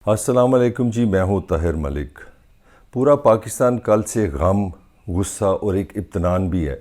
السلام علیکم جی، میں ہوں طاہر ملک۔ پورا پاکستان کل سے غم، غصہ اور ایک اطمینان بھی ہے۔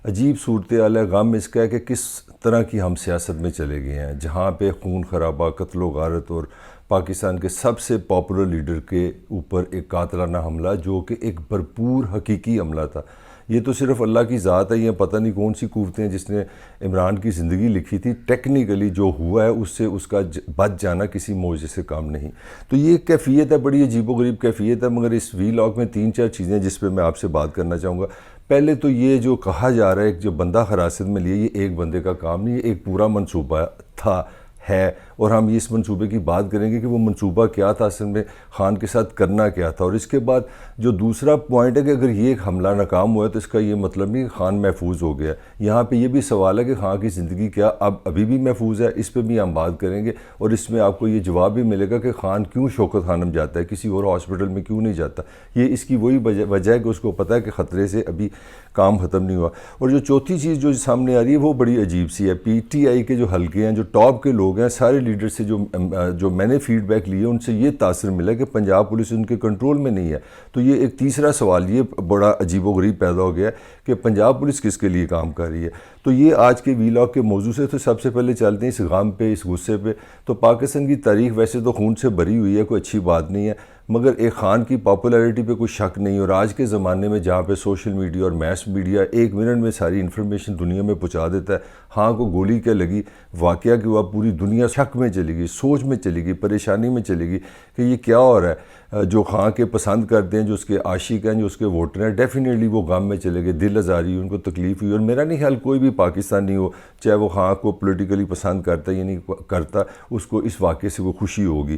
عجیب صورتحال ہے۔ غم اس کا ہے کہ کس طرح کی ہم سیاست میں چلے گئے ہیں، جہاں پہ خون خرابہ، قتل و غارت اور پاکستان کے سب سے پاپولر لیڈر کے اوپر ایک قاتلانہ حملہ، جو کہ ایک بھرپور حقیقی حملہ تھا۔ یہ تو صرف اللہ کی ذات ہے، یہ پتہ نہیں کون سی قوتیں ہیں جس نے عمران کی زندگی لکھی تھی۔ ٹیکنیکلی جو ہوا ہے اس سے اس کا بچ جانا کسی معجزے سے کم نہیں۔ تو یہ ایک کیفیت ہے، بڑی عجیب و غریب کیفیت ہے، مگر اس وی لاگ میں 3-4 چیزیں جس پہ میں آپ سے بات کرنا چاہوں گا۔ پہلے تو یہ جو کہا جا رہا ہے کہ جو بندہ حراست میں لیے، یہ ایک بندے کا کام نہیں، یہ ایک پورا منصوبہ تھا ہے، اور ہم اس منصوبے کی بات کریں گے کہ وہ منصوبہ کیا تھا، اصل میں خان کے ساتھ کرنا کیا تھا۔ اور اس کے بعد جو دوسرا پوائنٹ ہے کہ اگر یہ حملہ ناکام ہوا ہے تو اس کا یہ مطلب نہیں کہ خان محفوظ ہو گیا۔ یہاں پہ یہ بھی سوال ہے کہ خان کی زندگی کیا ابھی بھی محفوظ ہے، اس پہ بھی ہم بات کریں گے، اور اس میں آپ کو یہ جواب بھی ملے گا کہ خان کیوں شوکت خانم جاتا ہے، کسی اور ہاسپٹل میں کیوں نہیں جاتا۔ یہ اس کی وہی وجہ ہے کہ اس کو پتہ ہے کہ خطرے سے ابھی کام ختم نہیں ہوا۔ اور جو چوتھی چیز جو سامنے آ رہی ہے وہ بڑی عجیب سی ہے۔ پی ٹی آئی کے جو حلقے ہیں، جو ٹاپ کے لوگ ہیں، سارے لیڈر سے جو میں نے فیڈ بیک لیے ان سے یہ تاثر ملا کہ پنجاب پولیس ان کے کنٹرول میں نہیں ہے۔ تو یہ ایک تیسرا سوال یہ بڑا عجیب و غریب پیدا ہو گیا کہ پنجاب پولیس کس کے لیے کام کر رہی ہے۔ تو یہ آج کے وی لاگ کے موضوع سے تو سب سے پہلے چلتے ہیں اس غم پہ، اس غصے پہ۔ تو پاکستان کی تاریخ ویسے تو خون سے بھری ہوئی ہے، کوئی اچھی بات نہیں ہے، مگر ایک خان کی پاپولیرٹی پہ کوئی شک نہیں۔ اور آج کے زمانے میں جہاں پہ سوشل میڈیا اور میس میڈیا ایک منٹ میں ساری انفارمیشن دنیا میں پہنچا دیتا ہے، ہاں کو گولی کیا لگی، واقعہ کہ ہوا، پوری دنیا شک میں چلی گئی، سوچ میں چلی گئی، پریشانی میں چلی گئی کہ یہ کیا ہو رہا ہے۔ جو خان کے پسند کرتے ہیں، جو اس کے عاشق ہیں، جو اس کے ووٹر ہیں، ڈیفینیٹلی وہ غم میں چلے گئے، دل آزاری ہوئی، ان کو تکلیف ہوئی۔ اور میرا نہیں خیال کوئی بھی پاکستانی ہو، چاہے وہ خان کو پولیٹیکلی پسند کرتا ہے یا نہیں کرتا، اس کو اس واقعے سے وہ خوشی ہوگی۔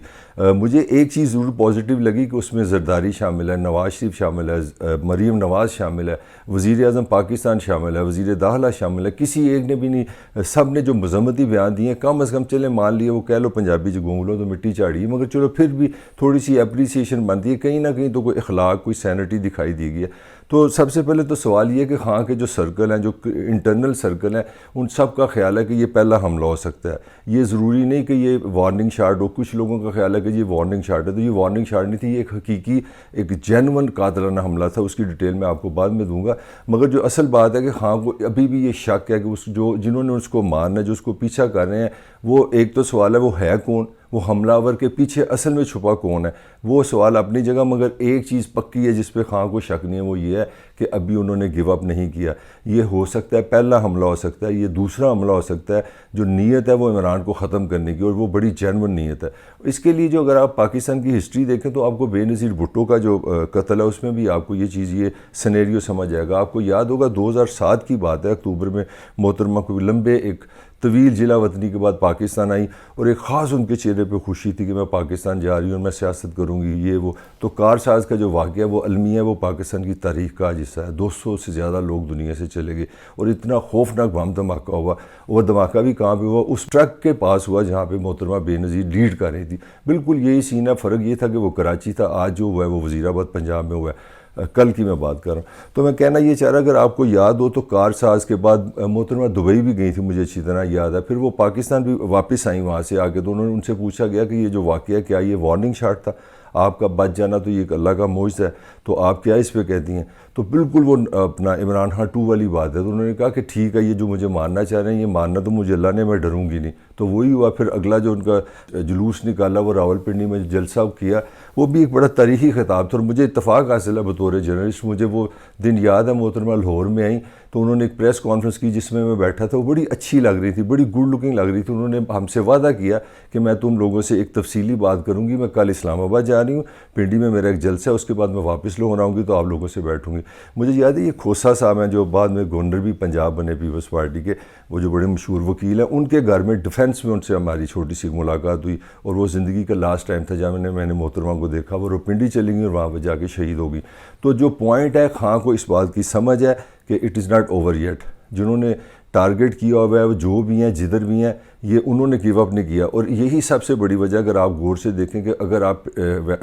مجھے ایک چیز ضرور پازیٹیو لگی کہ اس میں زرداری شامل ہے، نواز شریف شامل ہے، مریم نواز شامل ہے، وزیر اعظم پاکستان شامل ہے، وزیر داخلہ شامل ہے، کسی ایک نے بھی نہیں، سب نے جو مذمتی بیان دیے ہیں، کم از کم چلے مان لیے وہ کہہ لو پنجابی جو گونگ لو تو مٹی چاڑی ہے، مگر چلو پھر بھی تھوڑی سی اپریسیشن بنتی ہے، کہیں نہ کہیں تو کوئی اخلاق، کوئی سینٹی دکھائی دی گئی ہے۔ تو سب سے پہلے تو سوال یہ ہے کہ خان کے جو سرکل ہیں، جو انٹرنل سرکل ہیں، ان سب کا خیال ہے کہ یہ پہلا حملہ ہو سکتا ہے۔ یہ ضروری نہیں کہ یہ وارننگ شاٹ ہو، کچھ لوگوں کا خیال ہے کہ یہ وارننگ شاٹ ہے، تو یہ وارننگ شاٹ نہیں تھی، یہ ایک حقیقی، ایک جینون قاتلانہ حملہ تھا۔ اس کی ڈیٹیل میں آپ کو بعد میں دوں گا، مگر جو اصل بات ہے کہ خان کو ابھی بھی یہ شک ہے کہ جنہوں نے اس کو مارنا ہے، جو اس کو پیچھا کر رہے ہیں، وہ ایک تو سوال ہے وہ ہے کون، وہ حملہ آور کے پیچھے اصل میں چھپا کون ہے، وہ سوال اپنی جگہ۔ مگر ایک چیز پکی ہے جس پہ خان کو شک نہیں ہے، وہ یہ ہے کہ ابھی انہوں نے گیو اپ نہیں کیا۔ یہ ہو سکتا ہے پہلا حملہ ہو سکتا ہے، یہ دوسرا حملہ ہو سکتا ہے۔ جو نیت ہے وہ عمران کو ختم کرنے کی، اور وہ بڑی جینون نیت ہے۔ اس کے لیے جو اگر آپ پاکستان کی ہسٹری دیکھیں تو آپ کو بے نظیر بھٹو کا جو قتل ہے اس میں بھی آپ کو یہ چیز، یہ سینیریو سمجھ آئے گا۔ آپ کو یاد ہوگا 2007 کی بات ہے، اکتوبر میں محترمہ کو لمبے ایک طویل جلا وطنی کے بعد پاکستان آئی، اور ایک خاص ان کے چہرے پہ خوشی تھی کہ میں پاکستان جا رہی ہوں، میں سیاست کروں گی، یہ وہ۔ تو کارساز کا جو واقعہ وہ المیہ ہے، وہ پاکستان کی تاریخ کا حصہ ہے۔ 200 سے زیادہ لوگ دنیا سے چلے گئے، اور اتنا خوفناک بم دھماکہ ہوا، اور دھماکہ بھی کہاں پہ ہوا، اس ٹرک کے پاس ہوا جہاں پہ محترمہ بے نظیر لیڈ کر رہی تھی۔ بالکل یہی سین ہے، فرق یہ تھا کہ وہ کراچی تھا، آج جو ہوا ہے وہ وزیر آباد پنجاب میں ہوا ہے، کل کی میں بات کر رہا ہوں۔ تو میں کہنا یہ چاہ رہا، اگر آپ کو یاد ہو تو کار ساز کے بعد محترمہ دبئی بھی گئی تھی، مجھے اچھی طرح یاد ہے، پھر وہ پاکستان بھی واپس آئیں وہاں سے آ کے، تو انہوں نے ان سے پوچھا گیا کہ یہ جو واقعہ کیا یہ وارننگ شاٹ تھا، آپ کا بچ جانا تو یہ ایک اللہ کا معجزہ ہے، تو آپ کیا اس پہ کہتی ہیں؟ تو بالکل وہ اپنا عمران خان 2 والی بات ہے۔ تو انہوں نے کہا کہ ٹھیک ہے، یہ جو مجھے مارنا چاہ رہے ہیں، یہ مارنا تو مجھے اللہ نے، میں ڈروں گی نہیں۔ تو وہی ہوا۔ پھر اگلا جو ان کا جلوس نکالا، وہ راولپنڈی میں جلسہ کیا، وہ بھی ایک بڑا تاریخی خطاب تھا، اور مجھے اتفاق حاصل ہے بطور جرنلسٹ، مجھے وہ دن یاد ہے، محترمہ لاہور میں آئیں تو انہوں نے ایک پریس کانفرنس کی جس میں بیٹھا تھا، وہ بڑی اچھی لگ رہی تھی، بڑی گڈ لکنگ لگ رہی تھی۔ انہوں نے ہم سے وعدہ کیا کہ میں تم لوگوں سے ایک تفصیلی بات کروں گی، میں کل اسلام آباد جا رہی ہوں، پنڈی میں میرا ایک جلسہ ہے، اس کے بعد میں واپس لاہور آؤں گی تو آپ لوگوں سے بیٹھوں گی۔ مجھے یاد ہے یہ کھوسا صاحب ہیں جو بعد میں گورنر بھی پنجاب بنے پیپلز پارٹی کے، وہ جو بڑے مشہور وکیل ہیں، ان کے گھر میں ڈیفینس میں ان سے ہماری چھوٹی سی ملاقات ہوئی، اور وہ زندگی کا لاسٹ ٹائم تھا جب میں نے محترمہ کو دیکھا، وہ پنڈی چلی گئی اور وہاں پہ جا کے شہید ہو گئی۔ تو جو پوائنٹ ہے، خان کو اس بات کی سمجھ ہے کہ it is not over yet, جنہوں نے ٹارگٹ کیا ہوا ہے وہ جو بھی ہیں، جدھر بھی ہیں، یہ انہوں نے گیو اپ نہیں کیا۔ اور یہی سب سے بڑی وجہ، اگر آپ غور سے دیکھیں کہ اگر آپ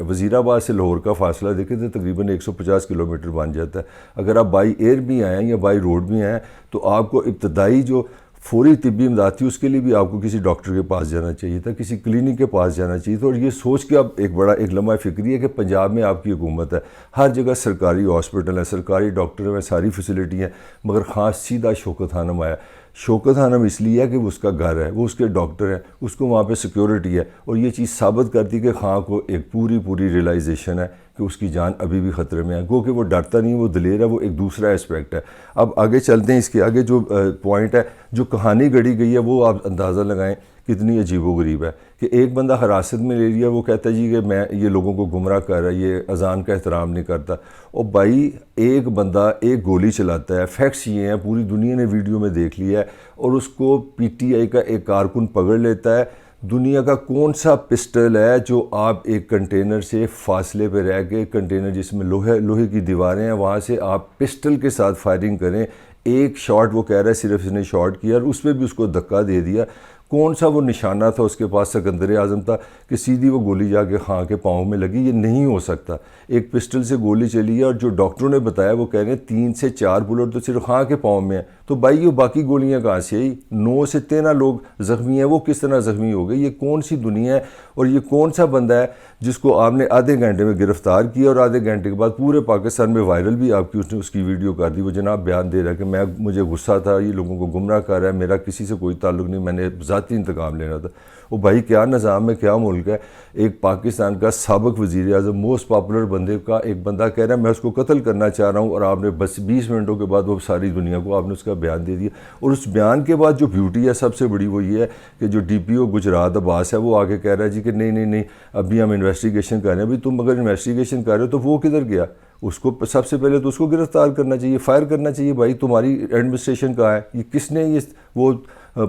وزیر آباد سے لاہور کا فاصلہ دیکھیں تو تقریباً 150 کلومیٹر بن جاتا ہے۔ اگر آپ بائی ایئر بھی آئیں یا بائی روڈ بھی آئیں تو آپ کو ابتدائی جو فوری طبی امداد تھی، اس کے لیے بھی آپ کو کسی ڈاکٹر کے پاس جانا چاہیے تھا، کسی کلینک کے پاس جانا چاہیے تھا. اور یہ سوچ کے اب ایک لمحہ فکری ہے کہ پنجاب میں آپ کی حکومت ہے، ہر جگہ سرکاری ہاسپٹل ہے، سرکاری ڈاکٹر ہیں، ساری فیسلٹی ہیں، مگر خاص سیدھا شوکت خانم آیا. شوکت خانم اس لیے ہے کہ وہ اس کا گھر ہے، وہ اس کے ڈاکٹر ہیں، اس کو وہاں پہ سیکیورٹی ہے، اور یہ چیز ثابت کرتی کہ خان کو ایک پوری ریلائزیشن ہے کہ اس کی جان ابھی بھی خطرے میں ہے. گو کہ وہ ڈرتا نہیں، وہ دلیر ہے، وہ ایک دوسرا اسپیکٹ ہے. اب آگے چلتے ہیں، اس کے آگے جو پوائنٹ ہے، جو کہانی گڑھی گئی ہے، وہ آپ اندازہ لگائیں کتنی عجیب و غریب ہے کہ ایک بندہ حراست میں لے لیا، وہ کہتا ہے جی کہ میں یہ لوگوں کو گمراہ کر رہا ہے، یہ اذان کا احترام نہیں کرتا. اور بھائی ایک بندہ ایک گولی چلاتا ہے، فیکٹس یہ ہیں، پوری دنیا نے ویڈیو میں دیکھ لیا ہے، اور اس کو پی ٹی آئی کا ایک کارکن پکڑ لیتا ہے. دنیا کا کون سا پسٹل ہے جو آپ ایک کنٹینر سے فاصلے پہ رہ کے، کنٹینر جس میں لوہے کی دیواریں ہیں، وہاں سے آپ پسٹل کے ساتھ فائرنگ کریں؟ ایک شاٹ وہ کہہ رہا ہے صرف اس نے شاٹ کیا، اور اس پہ بھی اس کو دھکا دے دیا. کون سا وہ نشانہ تھا اس کے پاس؟ سکندر اعظم تھا کہ سیدھی وہ گولی جا کے خان کے پاؤں میں لگی. یہ نہیں ہو سکتا. ایک پسٹل سے گولی چلی ہے، اور جو ڈاکٹروں نے بتایا وہ کہہ رہے ہیں 3 سے 4 بلٹ تو صرف خان کے پاؤں میں ہیں. تو بھائی یہ باقی گولیاں کہاں سے آئی؟ 9 سے 13 لوگ زخمی ہیں، وہ کس طرح زخمی ہو گئے؟ یہ کون سی دنیا ہے؟ اور یہ کون سا بندہ ہے جس کو آپ نے آدھے گھنٹے میں گرفتار کیا، اور آدھے گھنٹے کے بعد پورے پاکستان میں وائرل بھی آپ کی اس کی ویڈیو کر دی؟ وہ جناب بیان دے رہا ہے کہ مجھے غصہ تھا، یہ لوگوں کو گمراہ کر رہا ہے، میرا کسی سے کوئی تعلق نہیں، میں نے ذاتی انتقام لینا تھا. وہ بھائی کیا نظام ہے، کیا ملک ہے؟ ایک پاکستان کا سابق وزیر اعظم، موسٹ پاپولر بندے کا ایک بندہ کہہ رہا ہے میں اس کو قتل کرنا چاہ رہا ہوں، اور آپ نے بس 20 منٹوں کے بعد وہ ساری دنیا کو آپ نے اس کا بیان دے دیا. اور اس بیان کے بعد جو بیوٹی ہے سب سے بڑی وہ یہ ہے کہ جو ڈی پی او گجرات عباس ہے، وہ آگے کہہ رہا ہے جی کہ نہیں ابھی ہم انویسٹیگیشن کر رہے ہیں. ابھی تم اگر انویسٹیگیشن کر رہے ہو تو وہ کدھر گیا؟ اس کو سب سے پہلے تو اس کو گرفتار کرنا چاہیے، فائر کرنا چاہیے. بھائی تمہاری ایڈمنسٹریشن کہاں ہے؟ یہ کس نے وہ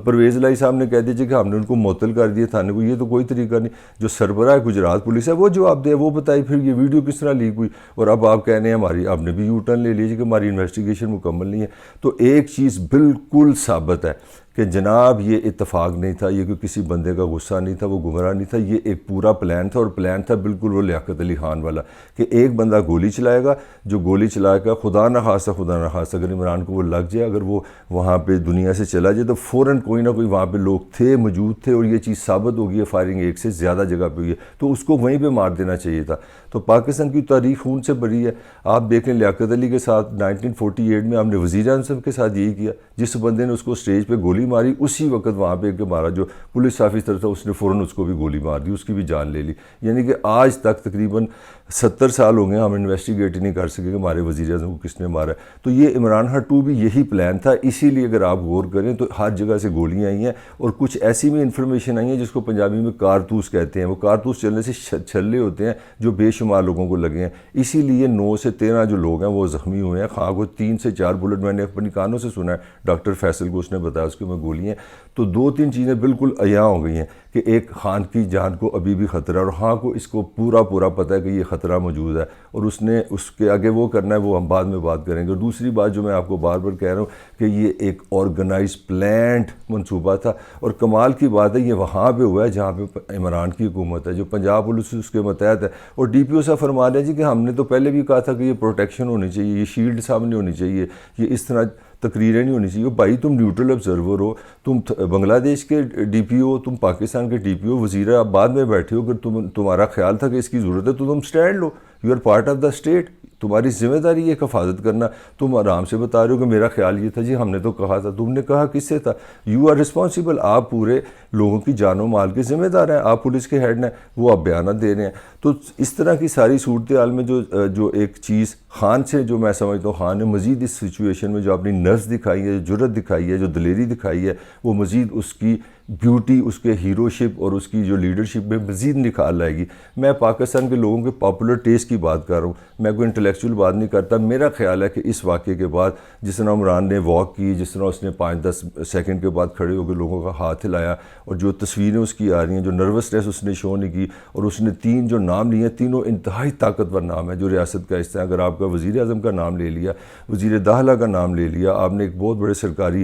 پرویز الہی صاحب نے کہہ دیا کہ ہم نے ان کو معطل کر دیا تھانے کو. یہ تو کوئی طریقہ نہیں. جو سربراہ گجرات پولیس ہے وہ جواب دے، وہ بتائی پھر یہ ویڈیو کس طرح لیک ہوئی. اور اب آپ کہنے ہیں آپ نے بھی یو ٹرن لے لیجیے کہ ہماری انویسٹیگیشن مکمل نہیں ہے. تو ایک چیز بالکل ثابت ہے کہ جناب یہ اتفاق نہیں تھا، یہ کوئی کسی بندے کا غصہ نہیں تھا، وہ گمراہ نہیں تھا، یہ ایک پورا پلان تھا. اور پلان تھا بالکل وہ لیاقت علی خان والا کہ ایک بندہ گولی چلائے گا، جو گولی چلائے گا خدا نہ خواستہ اگر عمران کو وہ لگ جائے، اگر وہ وہاں پہ دنیا سے چلا جائے، تو فوراً کوئی نہ کوئی وہاں پہ لوگ موجود تھے، اور یہ چیز ثابت ہو گئی ہے. فائرنگ ایک سے زیادہ جگہ پہ ہوئی ہے، تو اس کو وہیں پہ مار دینا چاہیے تھا. تو پاکستان کی تاریخ خون سے بھری ہے. آپ دیکھ لیں لیاقت علی کے ساتھ 1948 میں ہم نے وزیر اعظم کے ساتھ یہی کیا. جس بندے نے اس کو اسٹیج پہ گولی ماری، اسی وقت وہاں پہ ایک ہمارا جو پولیس آفیسر تھا اس نے فوراً اس کو بھی گولی مار دی، اس کی بھی جان لے لی. یعنی کہ آج تک تقریباً 70 سال ہو گئے ہم انویسٹیگیٹ ہی نہیں کر سکے کہ ہمارے وزیر اعظم کو کس نے مارا ہے. تو یہ عمران خان 2 بھی یہی پلان تھا. اسی لیے اگر آپ غور کریں تو ہر جگہ سے گولیاں آئی ہیں، اور کچھ ایسی بھی انفارمیشن آئی ہیں جس کو پنجابی میں کارتوس کہتے ہیں. وہ کارتوس چلنے سے چھلے ہوتے ہیں جو بے شمار لوگوں کو لگے ہیں. اسی لیے 9 سے 13 جو لوگ ہیں وہ زخمی ہوئے ہیں. خواہ کو 3 سے 4 بلٹ میں نے اپنی کانوں سے سنا ہے، ڈاکٹر فیصل کو اس نے بتایا اس کے میں گولی ہیں. تو 2-3 چیزیں بالکل عیاں ہو گئی ہیں کہ ایک خان کی جان کو ابھی بھی خطرہ ہے، اور خان کو اس کو پورا پتہ ہے کہ یہ خطرہ موجود ہے، اور اس نے اس کے آگے وہ کرنا ہے، وہ ہم بعد میں بات کریں گے. اور دوسری بات جو میں آپ کو بار بار کہہ رہا ہوں کہ یہ ایک آرگنائز پلانٹ منصوبہ تھا. اور کمال کی بات ہے یہ وہاں پہ ہوا ہے جہاں پہ عمران کی حکومت ہے، جو پنجاب پولیس اس کے متحد ہے. اور ڈی پی او صاحب فرما رہے ہیں جی کہ ہم نے تو پہلے بھی کہا تھا کہ یہ پروٹیکشن ہونی چاہیے، یہ شیلڈ سامنے ہونی چاہیے، یہ اس طرح تقریریں نہیں ہونی چاہیے. بھائی تم نیوٹرل آبزرور ہو، تم بنگلہ دیش کے ڈی پی او، تم پاکستان کے ڈی پی او، وزیر آباد میں بیٹھے ہو. اگر تمہارا خیال تھا کہ اس کی ضرورت ہے تو تم سٹینڈ لو. You are part of the state. تمہاری ذمہ داری ہے حفاظت کرنا. تم آرام سے بتا رہے ہو کہ میرا خیال یہ تھا جی، ہم نے تو کہا تھا. تم نے کہا کس سے تھا؟ You are responsible. آپ پورے لوگوں کی جان و مال کے ذمہ دار ہیں، آپ پولیس کے ہیڈ ہیں، وہ آپ بیانات دے رہے ہیں. تو اس طرح کی ساری صورتحال میں جو ایک چیز خان سے جو میں سمجھتا ہوں خان نے مزید اس سچویشن میں جو اپنی نرس دکھائی ہے، جو جرت دکھائی ہے، جو دلیری دکھائی ہے، وہ مزید اس کی بیوٹی، اس کے ہیرو شپ اور اس کی جو لیڈرشپ میں مزید نکھار لائے گی. میں پاکستان کے لوگوں کے پاپولر ٹیسٹ کی بات کر رہا ہوں، میں کوئی انٹلیکچوئل بات نہیں کرتا. میرا خیال ہے کہ اس واقعے کے بعد جس طرح عمران نے واک کی، جس طرح اس نے 5-10 سیکنڈ کے بعد کھڑے ہو کے لوگوں کا ہاتھ ہلایا، اور جو تصویریں اس کی آ رہی ہیں، جو نروسنیس اس نے شو نہیں کی، اور اس نے 3 جو نام لیے، تینوں انتہائی طاقتور نام ہے جو ریاست کا حصہ ہے. اگر آپ کا وزیر اعظم کا نام لے لیا، وزیر داخلہ کا نام لے لیا، آپ نے ایک بہت بڑے سرکاری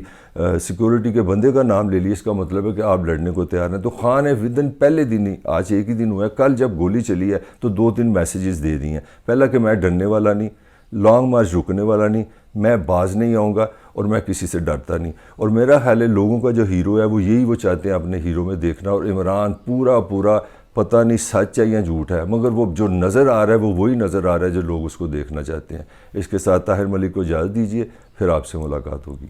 سیکورٹی کے بندے کا نام لے لیا، اس کا مطلب ہے کہ آپ لڑنے کو تیار ہیں. تو خان نے ودن پہلے دن ہی، آج ایک ہی دن ہوا ہے، کل جب گولی چلی ہے تو 2-3 میسیجز دے دی ہیں. پہلا کہ میں ڈرنے والا نہیں، لانگ مارچ رکنے والا نہیں، میں باز نہیں آؤں گا اور میں کسی سے ڈرتا نہیں۔ اور میرا خیال ہے لوگوں کا جو ہیرو ہے وہ یہی وہ چاہتے ہیں اپنے ہیرو میں دیکھنا، اور عمران پورا پتہ نہیں سچ ہے یا جھوٹ ہے، مگر وہ جو نظر آ رہا ہے وہ وہی نظر آ رہا ہے جو لوگ اس کو دیکھنا چاہتے ہیں۔ اس کے ساتھ طاہر ملک کو اجازت دیجیے، پھر آپ سے ملاقات ہوگی۔